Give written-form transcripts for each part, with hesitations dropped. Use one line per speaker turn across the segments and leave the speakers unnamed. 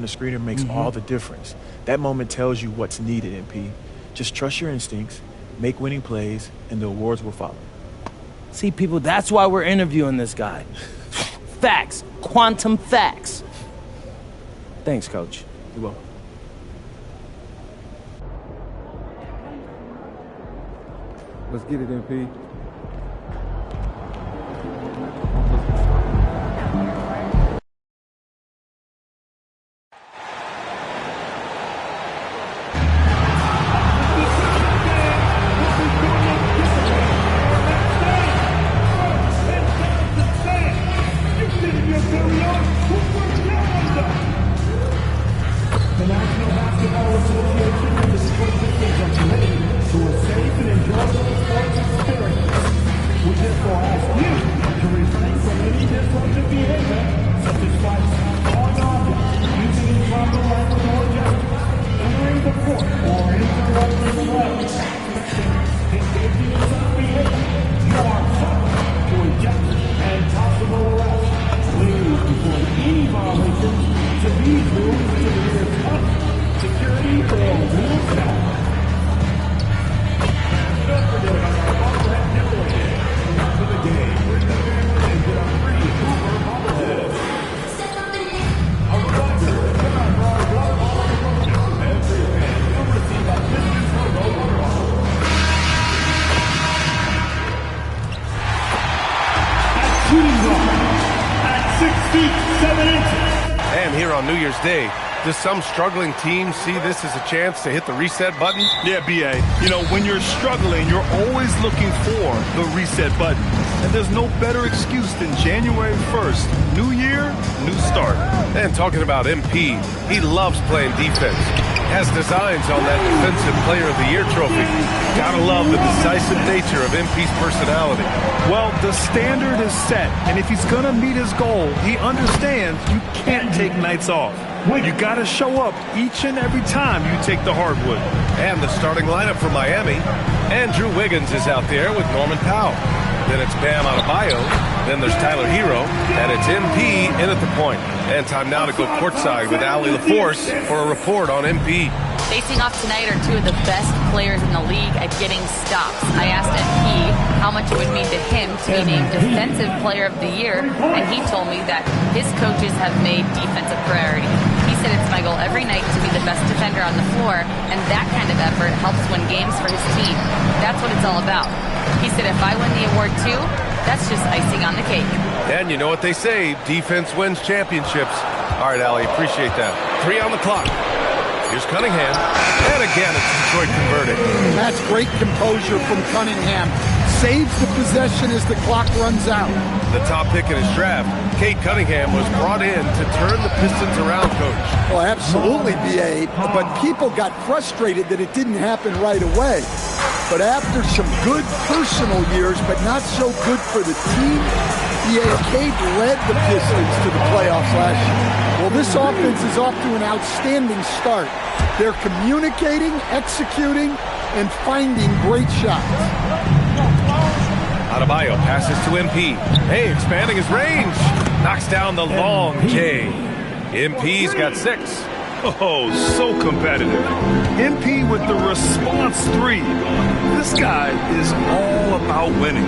the screener makes all the difference. That moment tells you what's needed, MP. Just trust your instincts, make winning plays, and the awards will follow.
See, people, that's why we're interviewing this guy. Facts. Quantum facts. Thanks, Coach.
You're welcome.
Let's get it, MP.
And here on New Year's Day, does some struggling team see this as a chance to hit the reset button?
Yeah, B.A. You know, when you're struggling, you're always looking for the reset button. And there's no better excuse than January 1st. New year, new start.
And talking about MP, he loves playing defense. Has designs on that Defensive Player of the Year trophy. Gotta love the decisive nature of MP's personality.
Well, the standard is set, and if he's gonna meet his goal, he understands you can't take nights off. You gotta show up each and every time you take the hardwood.
And the starting lineup for Miami. Andrew Wiggins is out there with Norman Powell. Then it's Bam Adebayo. Then there's Tyler Hero. And it's MP in at the point. And time now to go courtside with Allie LaForce for a report on MP.
Facing off tonight are two of the best players in the league at getting stops. I asked MP how much it would mean to him to be named Defensive Player of the Year, and he told me that his coaches have made defense a priority. He said it's my goal every night to be the best defender on the floor, and that kind of effort helps win games for his team. That's what it's all about. He said if I win the award too, that's just icing on the cake.
And you know what they say, defense wins championships. All right, Allie, appreciate that. 3 on the clock. Here's Cunningham. And again, it's Detroit converted.
That's great composure from Cunningham. Saves the possession as the clock runs out.
The top pick in his draft, Kate Cunningham, was brought in to turn the Pistons around, Coach.
Well, absolutely, B.A., but people got frustrated that it didn't happen right away. But after some good personal years, but not so good for the team, Kate led the Pistons to the playoffs last year. Well, this offense is off to an outstanding start. They're communicating, executing, and finding great shots.
Adebayo passes to MP. Hey, expanding his range. Knocks down the long J. MP's got 6.
Oh, so competitive. MP with the response 3. This guy is all about winning.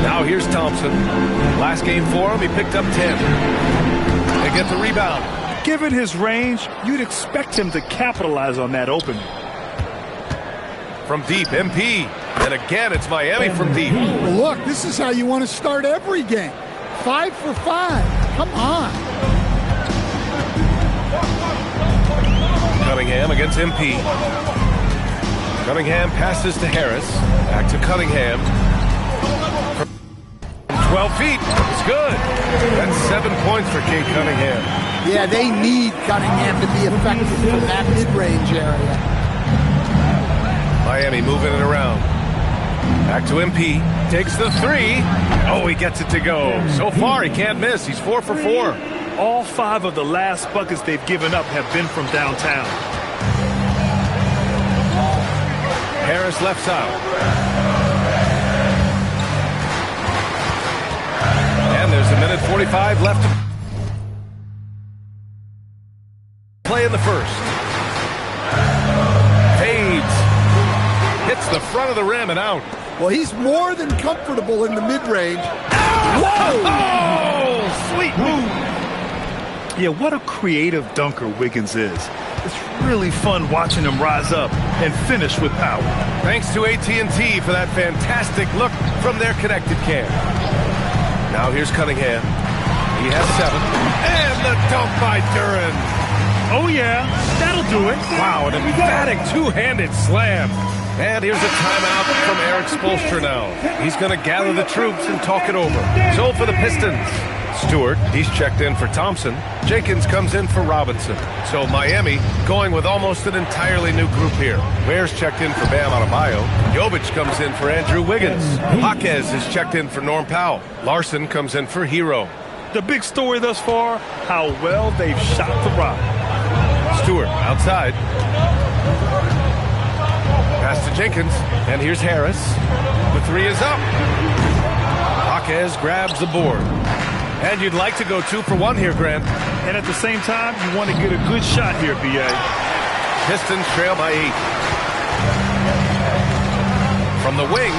Now here's Thompson. Last game for him, he picked up 10. They get the rebound.
Given his range, you'd expect him to capitalize on that opening.
From deep, MP. And again, it's Miami from deep.
Well, look, this is how you want to start every game. 5 for 5. Come on.
Cunningham against MP. Cunningham passes to Harris. Back to Cunningham. 12 feet. It's good. That's 7 points for Kate Cunningham.
Yeah, they need Cunningham to be effective from that mid-range area.
Miami moving it around. Back to MP. Takes the 3. Oh, he gets it to go. So far, he can't miss. He's 4 for 4.
All 5 of the last buckets they've given up have been from downtown.
Harris left side. And there's a minute 45 left. play in the first. Fades. Hits the front of the rim and out.
Well, he's more than comfortable in the mid-range.
Whoa! Oh, sweet move.
Yeah, what a creative dunker Wiggins is. It's really fun watching him rise up and finish with power.
Thanks to AT&T for that fantastic look from their connected cam. Now here's Cunningham. He has 7. And the dunk by Duran.
Oh, yeah, that'll do it.
Wow, an emphatic two-handed slam. And here's a timeout from Eric Spoelstra now. He's going to gather the troops and talk it over. So for the Pistons, Stewart, he's checked in for Thompson. Jenkins comes in for Robinson. So Miami going with almost an entirely new group here. Ware's checked in for Bam Adebayo. Jovic comes in for Andrew Wiggins. Jaquez is checked in for Norm Powell. Larson comes in for Hero.
The big story thus far, how well they've shot the rock.
Stewart outside. Pass to Jenkins, and here's Harris. The 3 is up. Jaquez grabs the board. And you'd like to go 2 for 1 here, Grant.
And at the same time, you want to get a good shot here, B.A.
Pistons trail by 8. From the wing,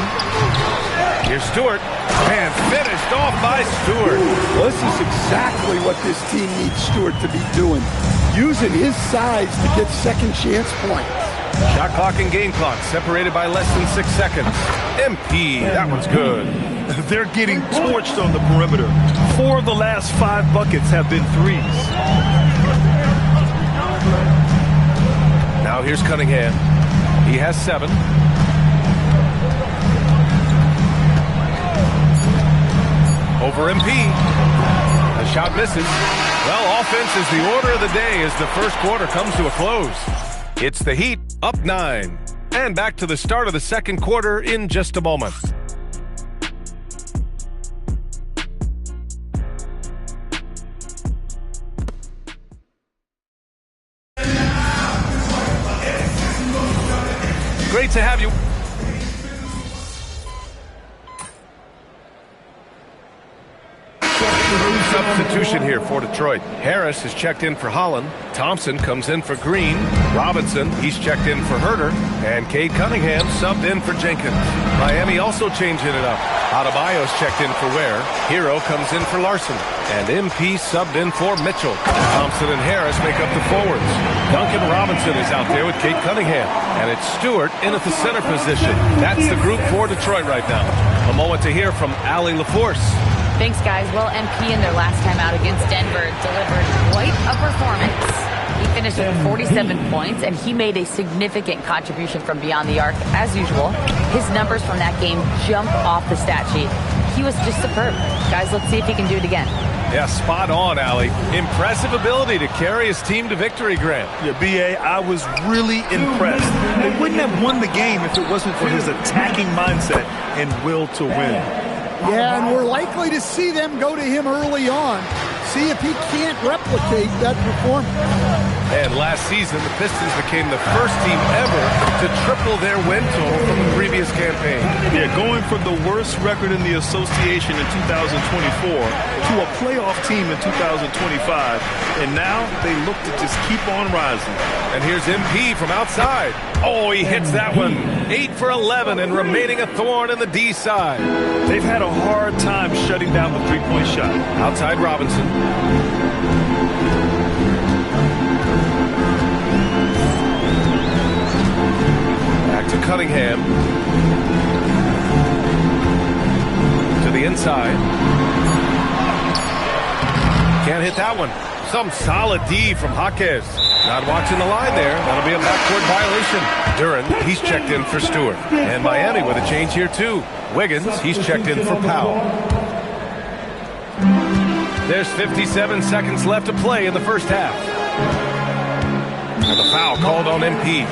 here's Stewart. And finished off by Stewart.
Well, this is exactly what this team needs Stewart to be doing. Using his size to get second chance points.
Shot clock and game clock separated by less than 6 seconds. MP, that one's good.
They're getting torched on the perimeter. 4 of the last 5 buckets have been threes.
Now here's Cunningham. He has 7. Over MP. The shot misses. Well, offense is the order of the day as the first quarter comes to a close. It's the Heat up 9. And back to the start of the second quarter in just a moment. Great to have you. Substitution here for Detroit. Harris is checked in for Holland. Thompson comes in for Green. Robinson, he's checked in for Herter. And Cade Cunningham subbed in for Jenkins. Miami also changing it up. Adebayo's checked in for Ware. Hero comes in for Larson. And MP subbed in for Mitchell. Thompson and Harris make up the forwards. Duncan Robinson is out there with Cade Cunningham. And it's Stewart in at the center position. That's the group for Detroit right now. A moment to hear from Allie LaForce.
Thanks, guys. Well, MP in their last time out against Denver delivered quite a performance. He finished with 47 points, and he made a significant contribution from beyond the arc, as usual. His numbers from that game jump off the stat sheet. He was just superb. Guys, let's see if he can do it again.
Yeah, spot on, Allie. Impressive ability to carry his team to victory, Grant.
Yeah, B.A., I was really impressed. They wouldn't have won the game if it wasn't for his attacking mindset and will to win.
Yeah, and we're likely to see them go to him early on. See if he can't replicate that performance.
And last season, the Pistons became the first team ever to triple their win total from the previous campaign.
Yeah, going from the worst record in the association in 2024 to a playoff team in 2025. And now they look to just keep on rising.
And here's MP from outside. Oh, he hits that one. 8 for 11 and remaining a thorn in the D side.
They've had a hard time shutting down the three-point shot.
Outside Robinson. Back to Cunningham. To the inside. Can't hit that one. Some solid D from Jaquez. Not watching the line there. That'll be a backcourt violation. Duran, he's checked in for Stewart. And Miami with a change here too. Wiggins, he's checked in for Powell. There's 57 seconds left to play in the first half. And the foul called on MP.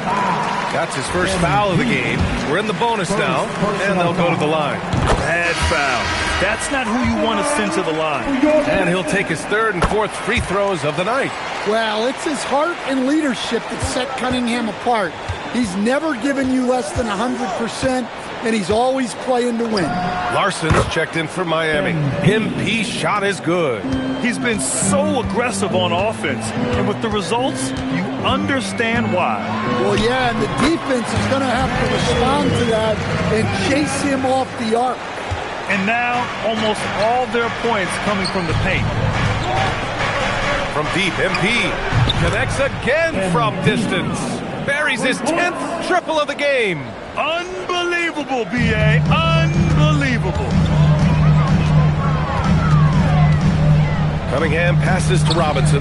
That's his first foul of the game. We're in the bonus now, and they'll go to the line.
Bad foul. That's not who you want to send to the line.
And he'll take his third and fourth free throws of the night.
Well, it's his heart and leadership that set Cunningham apart. He's never given you less than 100%, and he's always playing to win.
Larson's checked in for Miami. MP shot is good.
He's been so aggressive on offense, and with the results, you understand why.
Well, yeah, and the defense is going to have to respond to that and chase him off the arc.
And now, almost all their points coming from the paint.
From deep, MP connects again from distance. Buries his 10th triple of the game.
Unbelievable, B.A. Unbelievable.
Cunningham passes to Robinson.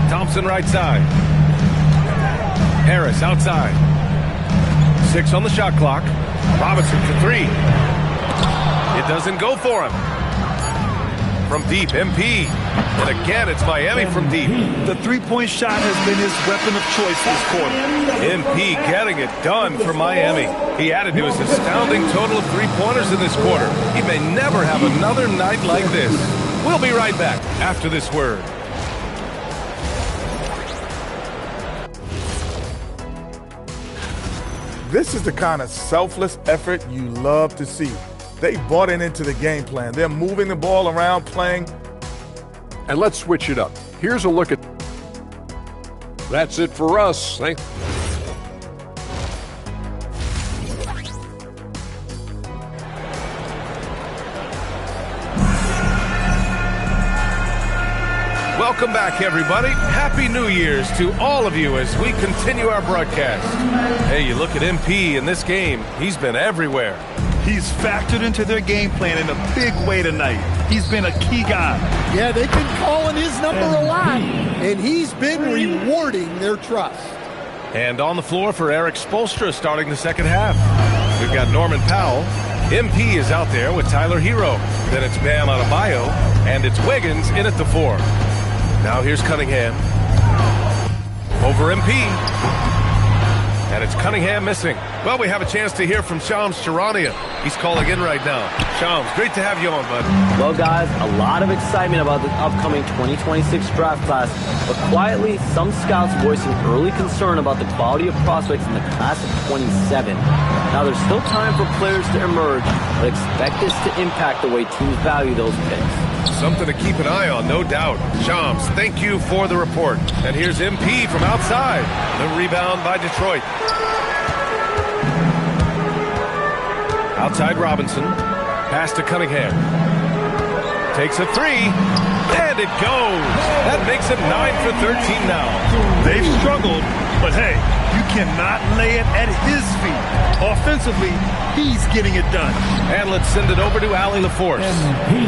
Thompson right side. Harris outside. 6 on the shot clock. Robinson for 3. It doesn't go for him. From deep, MP. And again, it's Miami from deep.
The three-point shot has been his weapon of choice this quarter.
MP getting it done for Miami. He added to his astounding total of three-pointers in this quarter. He may never have another night like this. We'll be right back after this word.
This is the kind of selfless effort you love to see. They bought into the game plan. They're moving the ball around, playing.
And let's switch it up. Here's a look at... That's it for us.
Welcome back, everybody. Happy New Year's to all of you as we continue our broadcast. Hey, you look at MP in this game, he's been everywhere.
He's factored into their game plan in a big way tonight. He's been a key guy.
Yeah, they've been calling his number a lot, and he's been rewarding their trust.
And on the floor for Eric Spoelstra starting the second half. We've got Norman Powell. MP is out there with Tyler Hero. Then it's Bam Adebayo, and it's Wiggins in at the 4. Now here's Cunningham. Over MP. And it's Cunningham missing. Well, we have a chance to hear from Shams Charania. He's calling in right now. Shams, great to have you on, bud.
Well, guys, a lot of excitement about the upcoming 2026 draft class, but quietly, some scouts voicing early concern about the quality of prospects in the class of 27. Now, there's still time for players to emerge, but expect this to impact the way teams value those picks.
Something to keep an eye on, no doubt. Shams, thank you for the report. And here's MP from outside. The rebound by Detroit. Outside Robinson. Pass to Cunningham. Takes a 3. And it goes. That makes it 9 for 13 now.
They've struggled, but hey, you cannot lay it at his feet. Offensively, he's getting it done.
And let's send it over to Allie LaForce.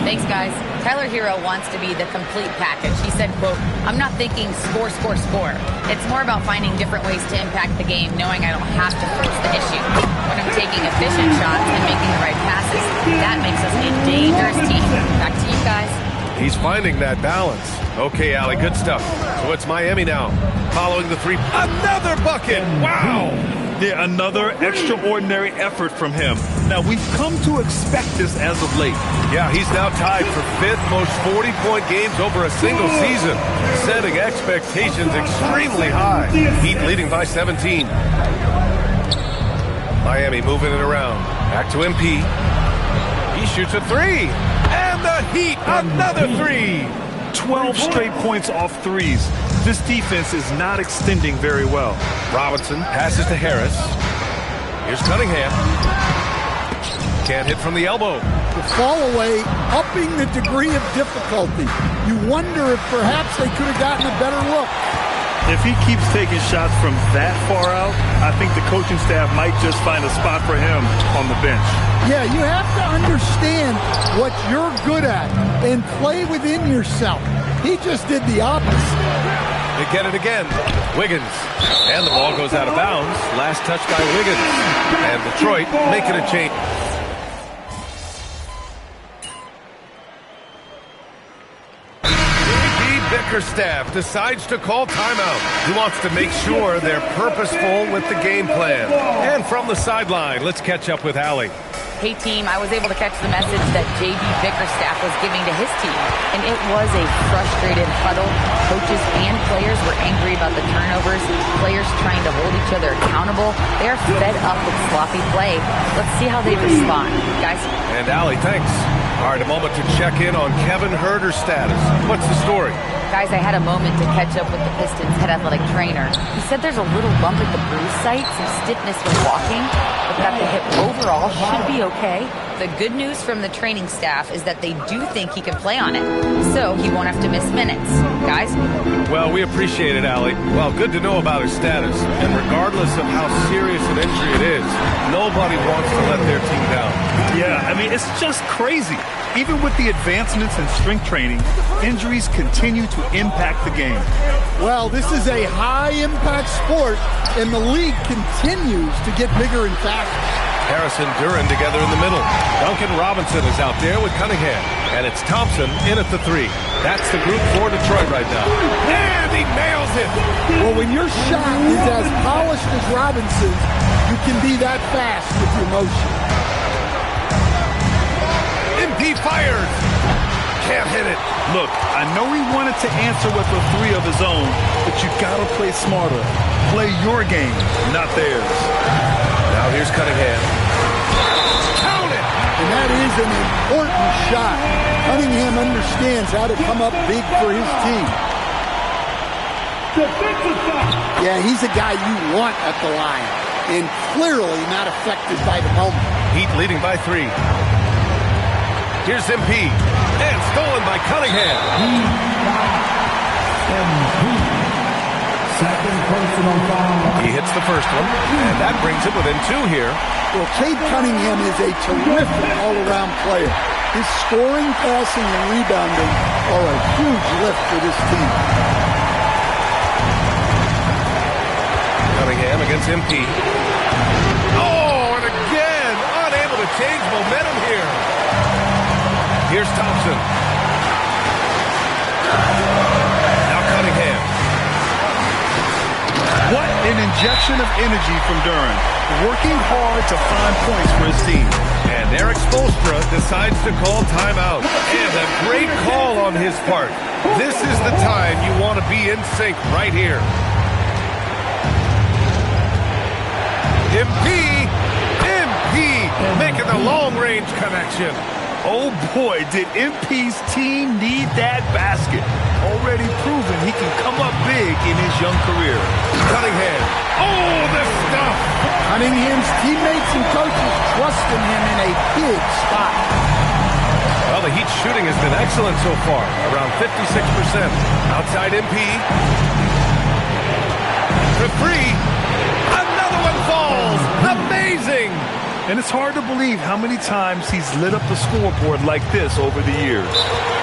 Thanks, guys. Tyler Hero wants to be the complete package. He said, quote, "I'm not thinking score, score, score. It's more about finding different ways to impact the game, knowing I don't have to force the issue. When I'm taking efficient shots and making the right passes, that makes us a dangerous team." Back to you guys.
He's finding that balance. Okay, Allie, good stuff. So it's Miami now. Following the 3. Another bucket! Wow!
Yeah, another extraordinary effort from him. Now, we've come to expect this as of late.
Yeah, he's now tied for 5th most 40-point games over a single season, setting expectations extremely high. Heat leading by 17. Miami moving it around. Back to MP. He shoots a 3. And the Heat, another 3.
12 straight points off threes. This defense is not extending very well.
Robinson passes to Harris. Here's Cunningham. Can't hit from the elbow.
The fall away, upping the degree of difficulty. You wonder if perhaps they could have gotten a better look.
If he keeps taking shots from that far out, I think the coaching staff might just find a spot for him on the bench.
Yeah, you have to understand what you're good at and play within yourself. He just did the opposite.
They get it again. Wiggins. And the ball goes out of bounds. Last touch by Wiggins. And Detroit making a change. Bickerstaff decides to call timeout. He wants to make sure they're purposeful with the game plan. And from the sideline, let's catch up with Allie.
Hey, team, I was able to catch the message that J.B. Bickerstaff was giving to his team, and it was a frustrated huddle. Coaches and players were angry about the turnovers, players trying to hold each other accountable. They are fed up with sloppy play. Let's see how they respond, guys.
And Allie, thanks. All right, a moment to check in on Kevin Huerter's status. What's the story?
Guys, I had a moment to catch up with the Pistons head athletic trainer. He said there's a little bump at the bruise site, some stiffness when walking, but that the hip overall should be okay. The good news from the training staff is that they do think he can play on it, so he won't have to miss minutes. Guys?
Well, we appreciate it, Allie. Well, good to know about his status. And regardless of how serious an injury it is, nobody wants to let their team down.
Yeah, I mean, it's just crazy. Even with the advancements in strength training, injuries continue to impact the game.
Well, this is a high-impact sport, and the league continues to get bigger and faster.
Harris and Duran together in the middle. Duncan Robinson is out there with Cunningham. And it's Thompson in at the 3. That's the group for Detroit right now. And he nails it!
Well, when your shot is as polished as Robinson's, you can be that fast with your motion.
MP fires! Can't hit it.
Look, I know he wanted to answer with a 3 of his own, but you gotta play smarter. Play your game, not theirs.
Now here's Cunningham. Count it!
And that is an important shot. Cunningham understands how to come up big for his team. Yeah, he's a guy you want at the line, and clearly not affected by the moment.
Heat leading by 3. Here's MP, and stolen by Cunningham. He hits the first one, and that brings him within 2 here.
Well, Cade Cunningham is a terrific all-around player. His scoring, passing, and rebounding are a huge lift for this team.
Cunningham against MP. Oh, and again, unable to change momentum here. Here's Thompson. Now Cunningham.
What an injection of energy from Duran. Working hard to find points for his team.
And Eric Spoelstra decides to call timeout. And a great call on his part. This is the time you want to be in sync right here. MP making the long-range connection.
Oh boy, did MP's team need that basket. Already proven he can come up big in his young career.
Cunningham. Oh, the stuff!
Cunningham's teammates and coaches trust in him in a big spot.
Well, the Heat shooting has been excellent so far, around 56%. Outside MP. For 3. Another one falls. Amazing!
And it's hard to believe how many times he's lit up the scoreboard like this over the years.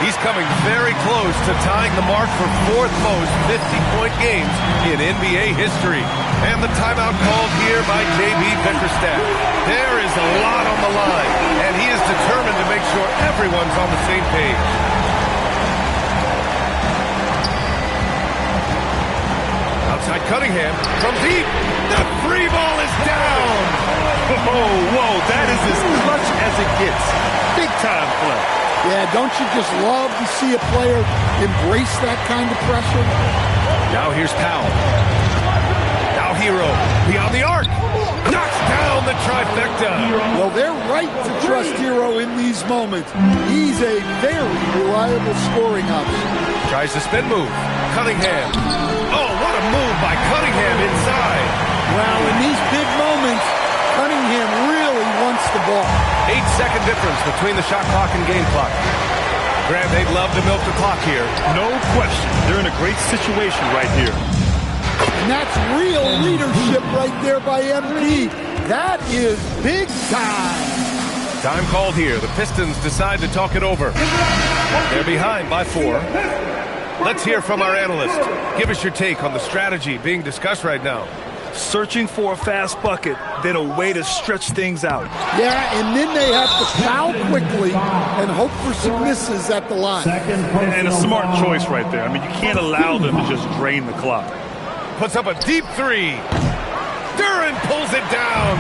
He's coming very close to tying the mark for 4th most 50-point games in NBA history. And the timeout called here by J.B. Bickerstaff. There is a lot on the line, and he is determined to make sure everyone's on the same page. Outside Cunningham from deep. The 3 ball is down.
Whoa, that is as clutch as it gets. Big time play.
Yeah, don't you just love to see a player embrace that kind of pressure?
Now here's Powell. Now Hero beyond the arc. Knocks down the trifecta.
Well, they're right to trust Hero in these moments. He's a very reliable scoring option.
Tries the spin move. Cunningham. Oh, what a move by Cunningham inside.
Well, in these big moments, Cunningham really wants the ball.
8-second difference between the shot clock and game clock. Grant, they'd love to milk the clock here.
No question. They're in a great situation right here.
And that's real leadership right there by MP. That is big time.
Time called here. The Pistons decide to talk it over. They're behind by 4. Let's hear from our analyst. Give us your take on the strategy being discussed right now.
Searching for a fast bucket, then a way to stretch things out.
Yeah, and then they have to foul quickly and hope for some misses at the line.
And a smart choice right there. I mean, you can't allow them to just drain the clock.
Puts up a deep 3. Duran pulls it down.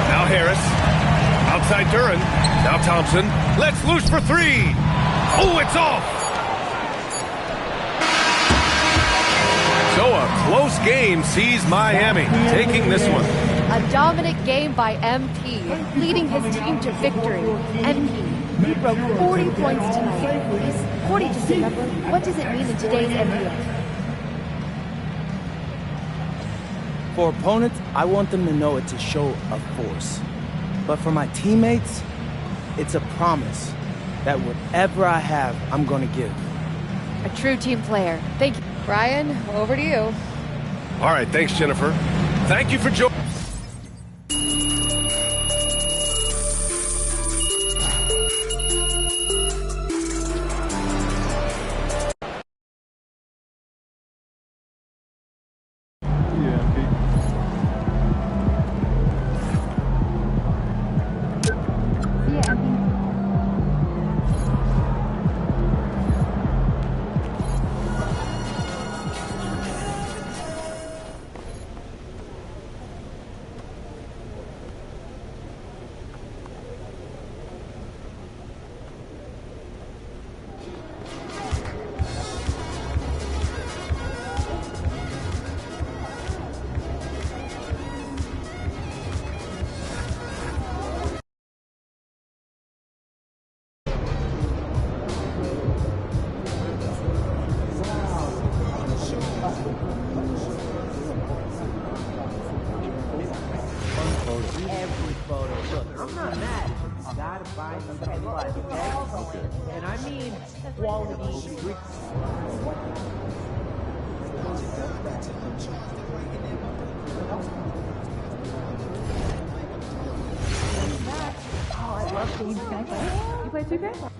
Now Harris. Outside Duran. Now Thompson. Let's loose for 3. Oh, it's off. So a close game sees Miami taking this one.
A dominant game by MP, leading his team to victory. MP, he broke 40 points tonight. He's 40, just remember. What does it mean in today's NBA?
For opponents, I want them to know it's a show of force. But for my teammates, it's a promise that whatever I have, I'm going to give.
A true team player. Thank you. Brian, over to you.
All right, thanks, Jennifer. Thank you for joining.
Every photo. Look, I'm not mad. You gotta find something you like, okay? And I mean quality.
Oh, I love games. Can I play? You play 2K?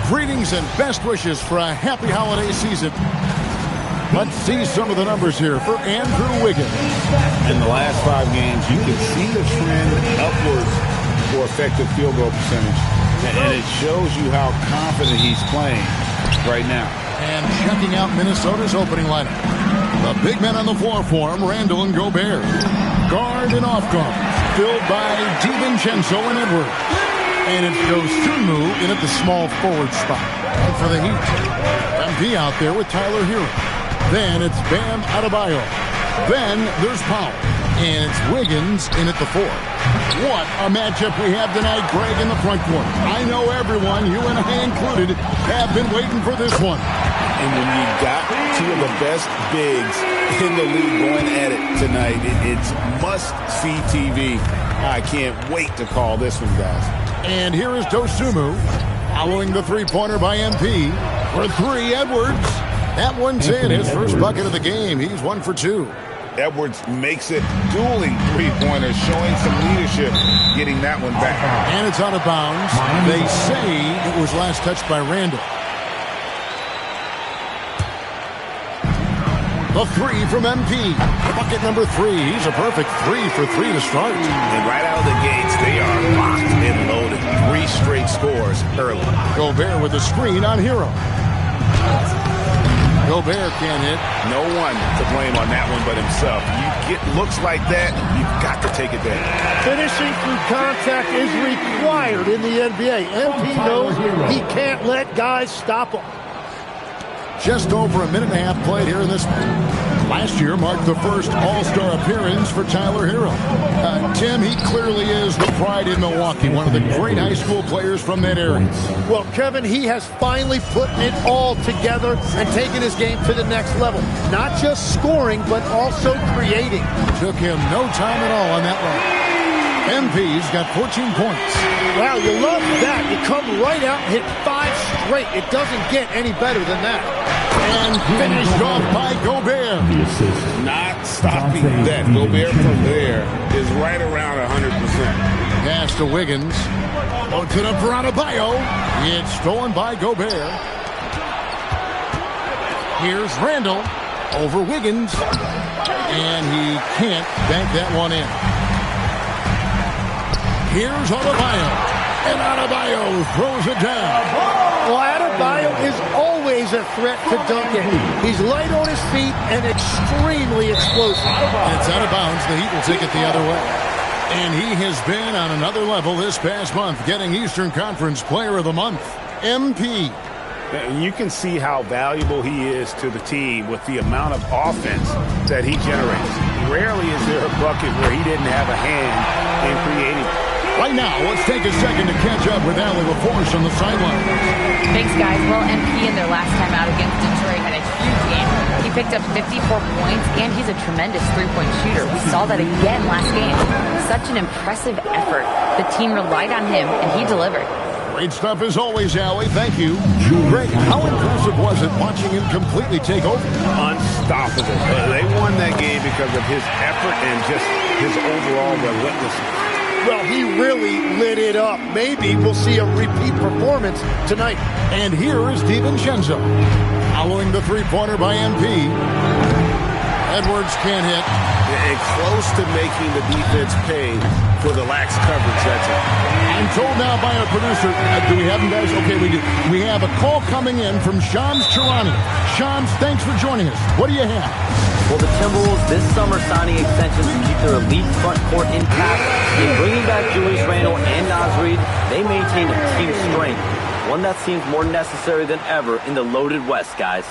Greetings and best wishes for a happy holiday season. Let's see some of the numbers here for Andrew Wiggins.
In the last 5 games, you can see the trend upwards for effective field goal percentage. And it shows you how confident he's playing right now.
And checking out Minnesota's opening lineup. The big men on the floor for him, Randall and Gobert. Guard and off guard, filled by DiVincenzo and Edwards. And it goes Sumu in at the small forward spot. And for the Heat, MP out there with Tyler Hero. Then it's Bam Adebayo. Then there's Powell. And it's Wiggins in at the 4. What a matchup we have tonight, Greg, in the front court. I know everyone, you and I included, have been waiting for this one.
And when you got 2 of the best bigs in the league going at it tonight, it's must-see TV. I can't wait to call this one, guys.
And here is Dosunmu, following the three-pointer by MP. For 3, Edwards. That one's in, his first bucket of the game. He's 1 for 2.
Edwards makes it dueling three-pointers, showing some leadership, getting that one back.
And it's out of bounds. They say it was last touched by Randall. The 3 from MP. Bucket number 3. He's a perfect 3 for 3 to start.
And right out of the gates, they are locked and loaded. 3 straight scores early.
Gobert with the screen on Hero. Gobert can't hit.
No one to blame on that one but himself. You get looks like that, you've got to take it down.
Finishing through contact is required in the NBA. MP knows he can't let guys stop him.
Just over a minute and a half played here in this one. Last year marked the first All-Star appearance for Tyler Hero. Tim, he clearly is the pride in Milwaukee, one of the great high school players from that area.
Well, Kevin, he has finally put it all together and taken his game to the next level. Not just scoring, but also creating.
Took him no time at all on that one. MP's got 14 points.
Wow, you love that. You come right out and hit 5 straight. It doesn't get any better than that.
And finished off by Gobert.
Not stopping that. Gobert from there is right around 100%.
Pass to Wiggins. Oh, to the Adebayo. It's stolen by Gobert. Here's Randall over Wiggins. And he can't bank that one in. Here's Adebayo. And Adebayo throws it down.
Well, Adebayo is always a threat to Duncan. He's light on his feet and extremely explosive.
And it's out of bounds. The Heat will take it the other way. And he has been on another level this past month, getting Eastern Conference Player of the Month, MP.
You can see how valuable he is to the team with the amount of offense that he generates. Rarely is there a bucket where he didn't have a hand in creating.
Right now, let's take a second to catch up with Allie LaForce on the sideline.
Thanks, guys. Well, MP in their last time out against Detroit had a huge game. He picked up 54 points, and he's a tremendous three-point shooter. We saw that again last game. Such an impressive effort. The team relied on him, and he delivered.
Great stuff as always, Allie. Thank you. Greg, how impressive was it watching him completely take over?
Unstoppable. They won that game because of his effort and just his overall relentlessness.
Well, he really lit it up. Maybe we'll see a repeat performance tonight.
And here is DiVincenzo. Following the three-pointer by MP. Edwards can't hit.
And close to making the defense pay for the lax coverage, that's it.
I'm told now by our producer, do we have him, guys? Okay, we do. We have a call coming in from Shams Charania. Shams, thanks for joining us. What do you have?
Well, the Timberwolves this summer signing extensions to keep their elite front court intact. In bringing back Julius Randle and Naz Reid, they maintained a team strength, one that seems more necessary than ever in the loaded West, guys.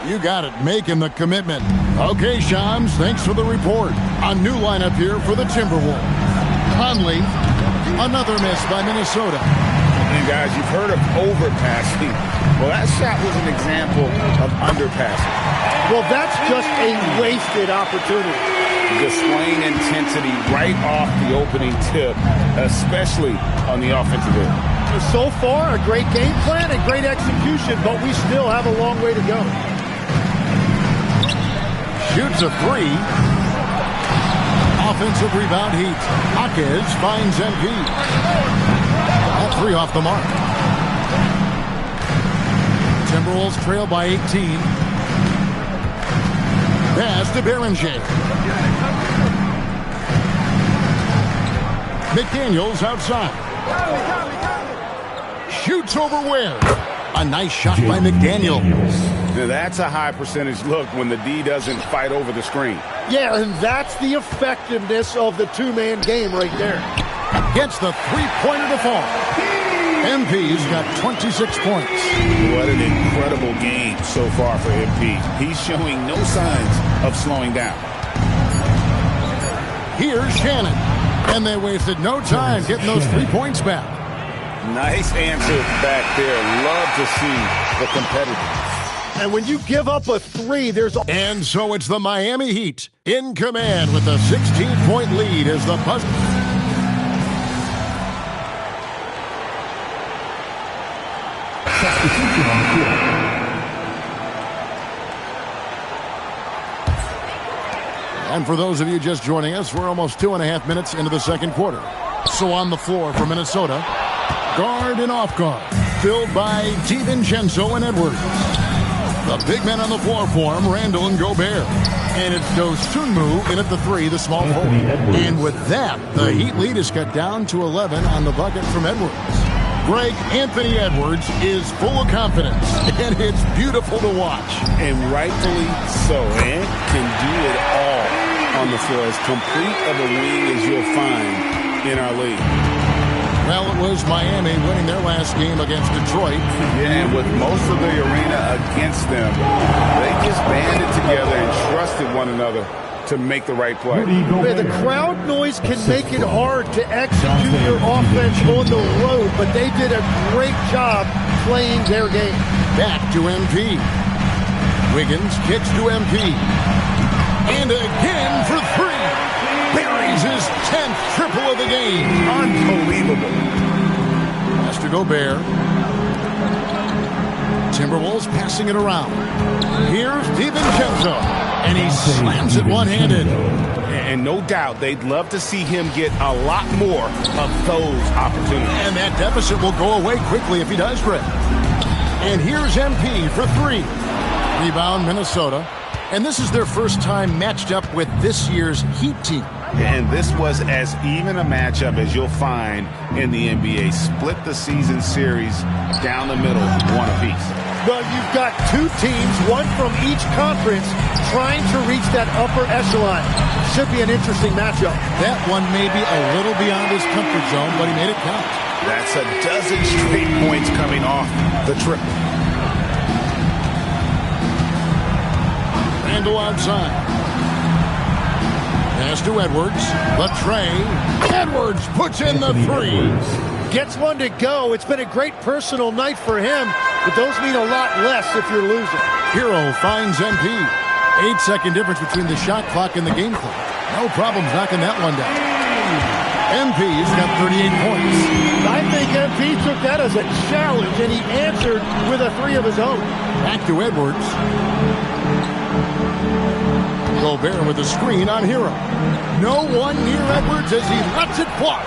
You got it, making the commitment. Okay, Shams, thanks for the report. A new lineup here for the Timberwolves. Conley, another miss by Minnesota.
And guys, you've heard of overpassing. Well, that shot was an example of underpassing.
Well, that's just a wasted opportunity.
Displaying intensity right off the opening tip, especially on the offensive end.
So far, a great game plan and great execution, but we still have a long way to go.
Shoots a three. Offensive rebound Heat. Jaquez finds MP. That three off the mark. Timberwolves trail by 18. Pass to Berenger. McDaniels outside. Shoots over Ware. A nice shot by McDaniels.
Now that's a high percentage look when the D doesn't fight over the screen.
Yeah, and that's the effectiveness of the two-man game right there.
Gets the three-pointer to fall. MP's got 26 points.
What an incredible game so far for MP. He's showing no signs of slowing down.
Here's Shannon. And they wasted no time getting those 3 points back.
Nice answer back there. Love to see the competitiveness.
And when you give up a three, there's...
And so it's the Miami Heat in command with a 16-point lead as the buzzer... And for those of you just joining us, we're almost 2.5 minutes into the second quarter. So on the floor for Minnesota, guard and off guard, filled by DiVincenzo and Edwards. The big men on the floor for him, Randall and Gobert. And it's Dosunmu in at the three, the small forward. And with that, the Heat lead is cut down to 11 on the bucket from Edwards. Greg, Anthony Edwards is full of confidence, and it's beautiful to watch.
And rightfully so. Ant can do it all on the floor, as complete of a wing as you'll find in our league.
Well, it was Miami winning their last game against Detroit.
Yeah, and with most of the arena against them, they just banded together and trusted one another to make the right play.
Yeah, the crowd noise can make it hard to execute your offense on the road, but they did a great job playing their game.
Back to MP. Wiggins kicks to MP. And again for three. Buries his 10th triple of the game.
Unbelievable.
Pass to Gobert. Timberwolves Miles passing it around. Here's DiVincenzo, and he slams it one-handed.
And no doubt they'd love to see him get a lot more of those opportunities.
And that deficit will go away quickly if he does, Greg. And here's MP for 3. Rebound, Minnesota. And this is their first time matched up with this year's Heat team.
And this was as even a matchup as you'll find in the NBA. Split the season series down the middle, one apiece.
Well, you've got 2 teams, one from each conference, trying to reach that upper echelon. Should be an interesting matchup.
That one may be a little beyond his comfort zone, but he made it count.
That's a dozen straight points coming off the triple.
Randall outside. Pass to Edwards. Latrey. Edwards puts in the 3.
Gets one to go. It's been a great personal night for him, but those mean a lot less if you're losing.
Hero finds MP. 8-second difference between the shot clock and the game clock. No problems knocking that one down. MP's got 38 points.
I think MP took that as a challenge, and he answered with a 3 of his own.
Back to Edwards. Gobert with a screen on Hero. No one near Edwards as he lets it fly.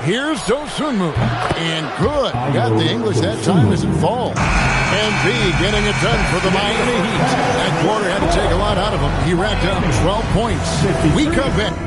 Here's Dosunmu. And good. Got the English that time as it falls. MP getting it done for the Miami Heat. That quarter had to take a lot out of him. He racked up 12 points. We come back.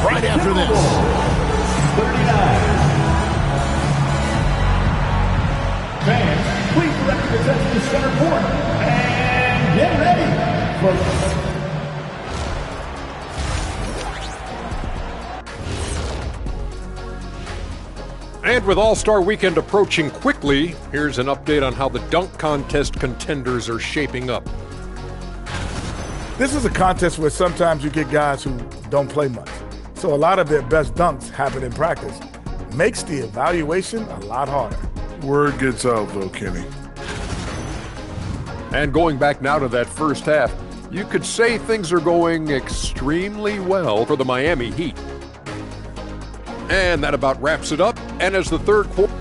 Right after this.
39. Fans, please direct your attention to center court and get ready for...
And with All-Star Weekend approaching quickly, here's an update on how the dunk contest contenders are shaping up.
This is a contest where sometimes you get guys who don't play much. So a lot of their best dunks happen in practice. Makes the evaluation a lot harder.
Word gets out, though, Kenny.
And going back now to that first half, you could say things are going extremely well for the Miami Heat. And that about wraps it up. And as the third quarter...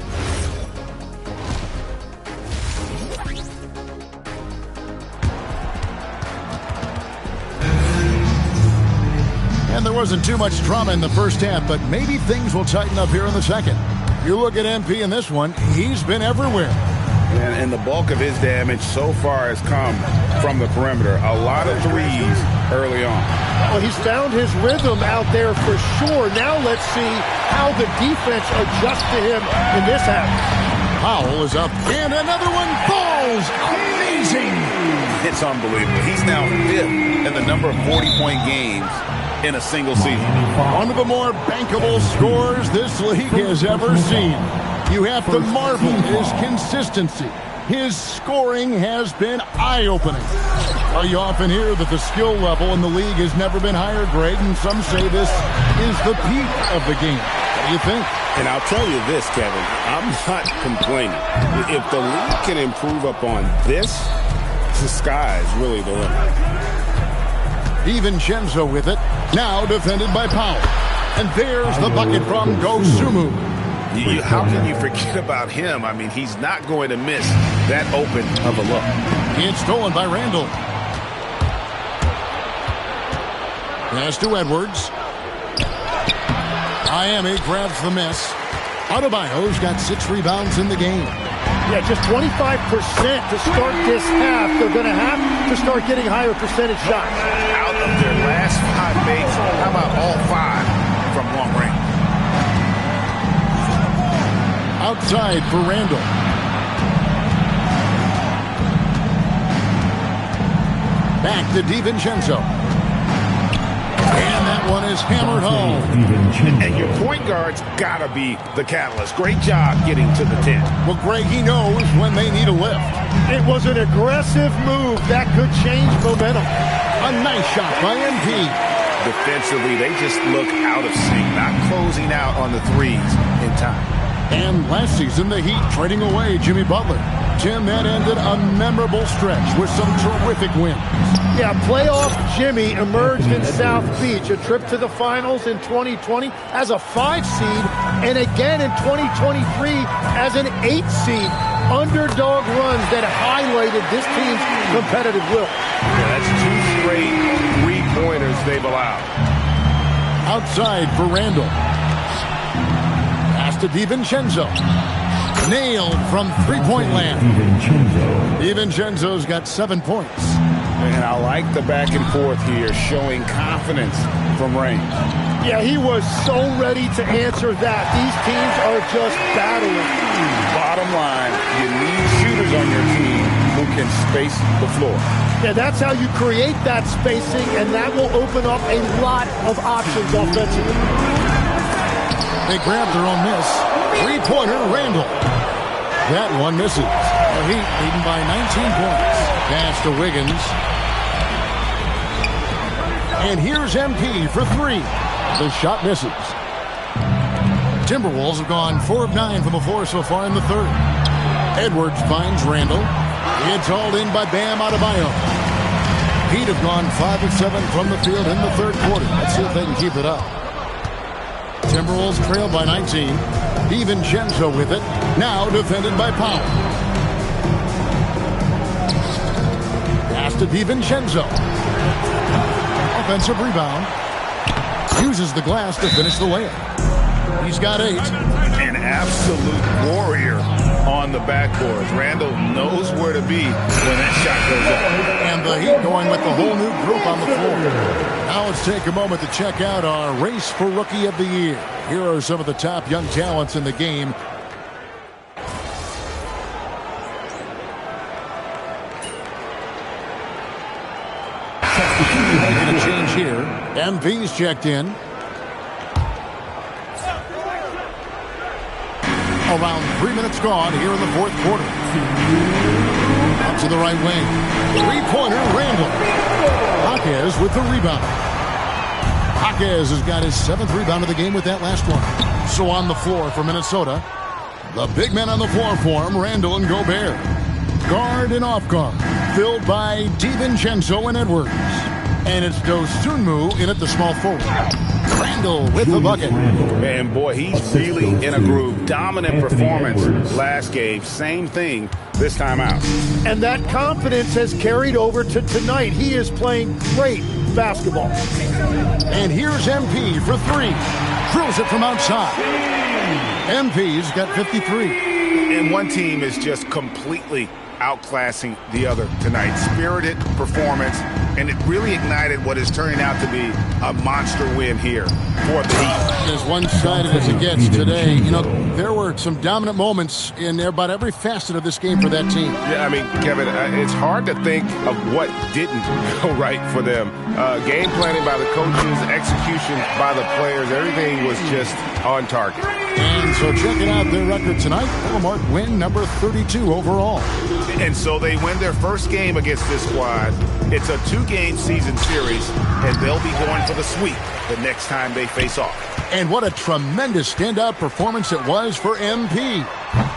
And there wasn't too much drama in the first half, but maybe things will tighten up here in the second. You look at MP in this one, he's been everywhere.
And the bulk of his damage so far has come from the perimeter. A lot of threes early on.
Well, he's found his rhythm out there for sure. Now let's see how the defense adjusts to him in this half.
Powell is up, and another one falls. Amazing.
It's unbelievable. He's now 5th in the number of 40-point games in a single season.
One of the more bankable scores this league has ever seen. You have to marvel at his consistency. His scoring has been eye-opening. Well, you often hear that the skill level in the league has never been higher, Greg, and some say this is the peak of the game. What do you think?
And I'll tell you this, Kevin, I'm not complaining. If the league can improve upon this, the sky is really the limit.
DiVincenzo with it, now defended by Powell. And there's the bucket from Dosunmu.
How can you forget about him? I mean, he's not going to miss that open of a look.
It's stolen by Randall. Pass to Edwards. Miami grabs the miss. Adebayo's got 6 rebounds in the game.
Yeah, just 25% to start this half. They're going to have to start getting higher percentage shots.
Out of their last 5 makes, how about all 5 from long range?
Outside for Randall. Back to DiVincenzo. And that one is hammered home.
And your point guard's got to be the catalyst. Great job getting to the 10.
Well, Greg, he knows when they need a lift.
It was an aggressive move that could change momentum.
A nice shot by MP.
Defensively, they just look out of sync, not closing out on the threes in time.
And last season, the Heat trading away Jimmy Butler. Tim, that ended a memorable stretch with some terrific wins.
Yeah, playoff Jimmy emerged in South Beach, a trip to the finals in 2020 as a 5 seed, and again in 2023 as an 8 seed. Underdog runs that highlighted this team's competitive will.
Yeah, that's 2 straight three-pointers they've allowed.
Outside for Randall. Pass to DiVincenzo. Nailed from three-point land. DiVincenzo's got 7 points.
And I like the back and forth here, showing confidence from range.
Yeah, he was so ready to answer that. These teams are just battling.
Bottom line, you need shooters on your team who can space the floor.
Yeah, that's how you create that spacing, and that will open up a lot of options offensively.
They grab their own miss. Three-pointer, Randall. That one misses. The Heat leading by 19 points. Pass to Wiggins. And here's MP for 3. The shot misses. Timberwolves have gone 4 of 9 from the floor so far in the third. Edwards finds Randall. It's hauled in by Bam Adebayo. Heat have gone 5 of 7 from the field in the third quarter. Let's see if they can keep it up. Timberwolves trail by 19. DiVincenzo with it. Now defended by Powell. Pass to DiVincenzo. Offensive rebound. Uses the glass to finish the layup. He's got 8.
An absolute warrior on the backboard. Randall knows where to be when that shot goes up.
And the Heat going with the whole new group on the floor. Now let's take a moment to check out our race for Rookie of the Year. Here are some of the top young talents in the game. Making a change here. MV's checked in. Around 3 minutes gone here in the fourth quarter. Up to the right wing. Three-pointer, Randall. Jaquez with the rebound. Jaquez has got his 7th rebound of the game with that last one. So on the floor for Minnesota, the big men on the floor for him, Randall and Gobert. Guard and off guard, filled by DiVincenzo and Edwards. And it's Dosunmu in at the small forward. Randall with the bucket.
And boy, he's really in a groove. Dominant performance last game. Same thing this time out.
And that confidence has carried over to tonight. He is playing great basketball.
And here's MP for 3. Drills it from outside. MP's got 53.
And one team is just completely outclassing the other tonight. Spirited performance, and it really ignited what is turning out to be a monster win here for the Heat.
As one-sided as it gets today, you know, there were some dominant moments in about every facet of this game for that team.
Yeah, I mean, Kevin, it's hard to think of what didn't go right for them. Game planning by the coaches, execution by the players, everything was just on target.
And so checking out their record tonight, Walmart win number 32 overall.
And so they win their first game against this squad. It's a 2-game season series, and they'll be going for the sweep the next time they face off.
And what a tremendous standout performance it was for MP.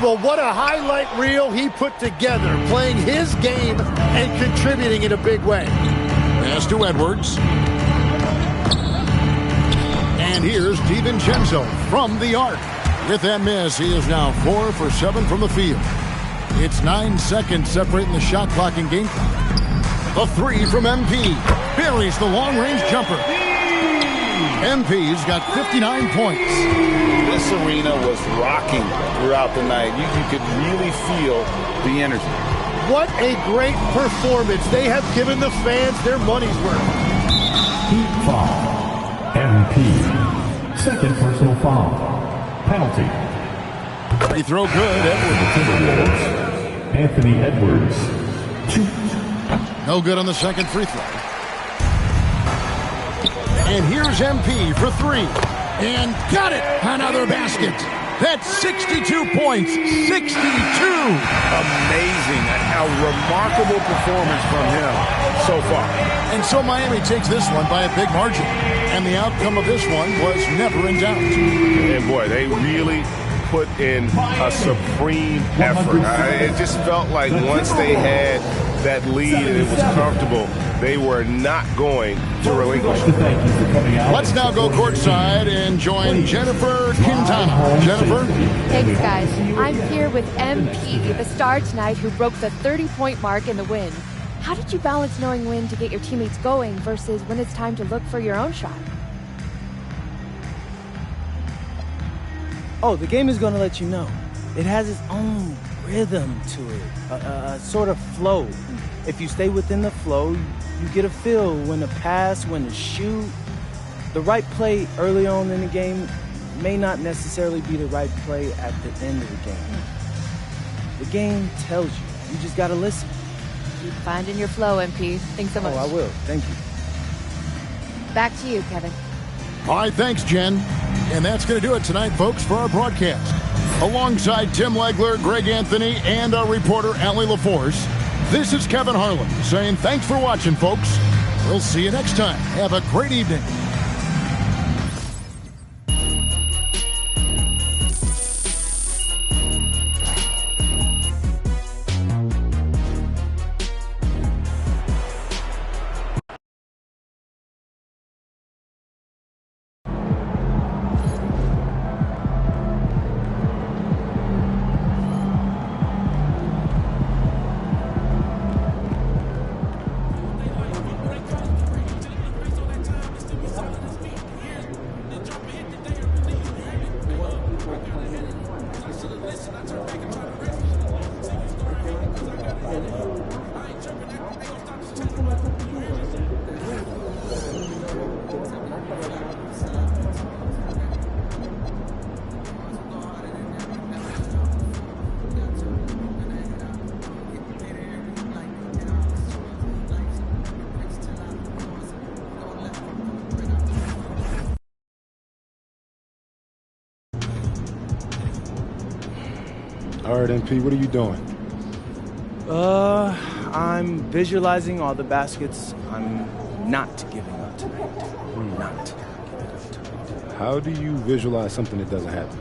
Well, what a highlight reel he put together, playing his game and contributing in a big way.
Pass to Edwards. And here's DiVincenzo from the arc. With that miss, he is now 4 for 7 from the field. It's 9 seconds separating the shot clock and game clock. The 3 from MP. Buries the long-range jumper. MP's got 59 points.
This arena was rocking throughout the night. You could really feel the energy.
What a great performance. They have given the fans their money's worth.
Heat foul. MP. Second personal foul. Penalty.
Free throw good.
Edwards. Anthony Edwards. 2.
No good on the second free throw. And here's MP for three. And got it! Another basket. That's 62 points. 62!
Amazing. A remarkable performance from him so far.
And so Miami takes this one by a big margin. And the outcome of this one was never in doubt.
And boy, they really put in a supreme effort. It just felt like once they had that lead and it was comfortable, they were not going to relinquish it.
Let's now go courtside and join Jennifer Quintana. Jennifer?
Thanks, guys. I'm here with MP, the star tonight who broke the 30-point mark in the win. How did you balance knowing when to get your teammates going versus when it's time to look for your own shot?
Oh, the game is going to let you know. It has its own rhythm to it, a sort of flow. If you stay within the flow, you get a feel when to pass, when to shoot. The right play early on in the game may not necessarily be the right play at the end of the game. The game tells you. You just got to listen.
Keep finding your flow, MP. Thanks so much.
Oh, I will. Thank you.
Back to you, Kevin.
All right, thanks, Jen. And that's going to do it tonight, folks, for our broadcast. Alongside Tim Legler, Greg Anthony, and our reporter, Allie LaForce, this is Kevin Harlan saying thanks for watching, folks. We'll see you next time. Have a great evening.
All right, MP, what are you doing?
I'm visualizing all the baskets I'm not giving up tonight. Not giving up tonight.
How do you visualize something that doesn't happen?